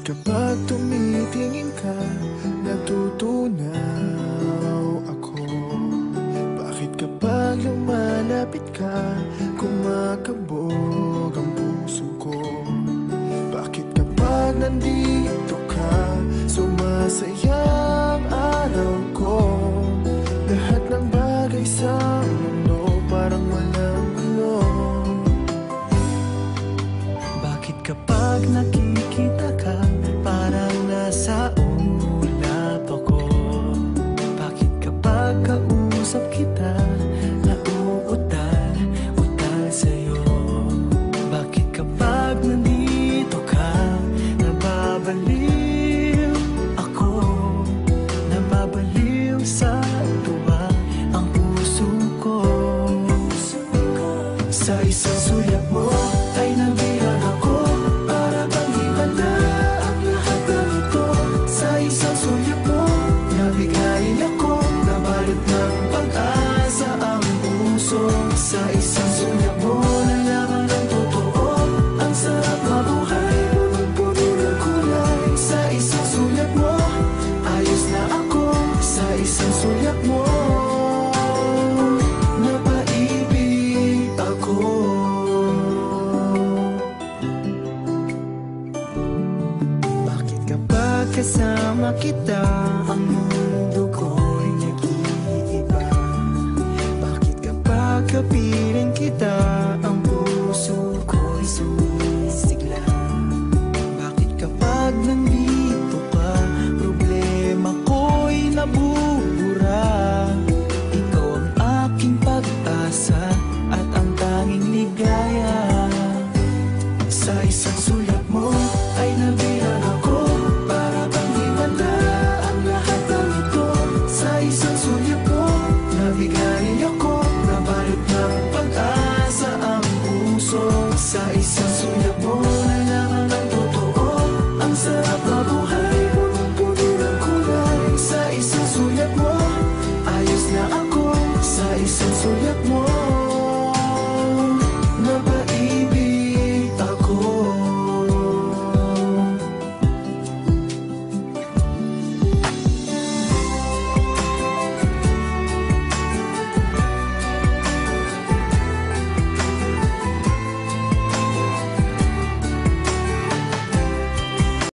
kapag tumitingin ka, natutunaw ako? Bakit kapag lumalapit ka, kumakabog ang puso ko? Bakit kapag nandito ka, sumasaya ang araw ko? Lahat ng bagay sa mundo parang walang gulo. Bakit kapag nakikita ka, parang nasa ulap ako? Bakit kapag kausap kita, nauutal sa'yo? Bakit kapag nandito ka, nababaliw ako? Nababaliw sa tuwa ang puso ko. Sa isang sulyap mo ay nabihan ako, para bang himala ang lahat ng ito. Sa isang sulyap mo, nabigayin ako, nabalot ng pag-asa ang puso. Sa isang sulyap mo, nalaman ng totoo, ang sarap mabuhay, punong-puno ng kulay. Sa isang sulyap mo, ayos na ako. Sa isang sulyap mo, napaibig ako. Bakit kapag kasama kita, ang mundo ko'y nag-iiba? Bakit kapag kapiling kita, ang puso ko'y sumisigla? Bakit kapag nandito ka, problema ko'y nabubura? Ikaw ang aking pag-asa at ang tanging ligaya. Sa isang sulyap mo ay nabihan ako, para bang himala ang lahat ng ito. Sa isang sulyap mo, nabigayin ako, nabalot ng pag-asa ang puso. Sa isang sulyap mo, nalaman ng totoo, ang sarap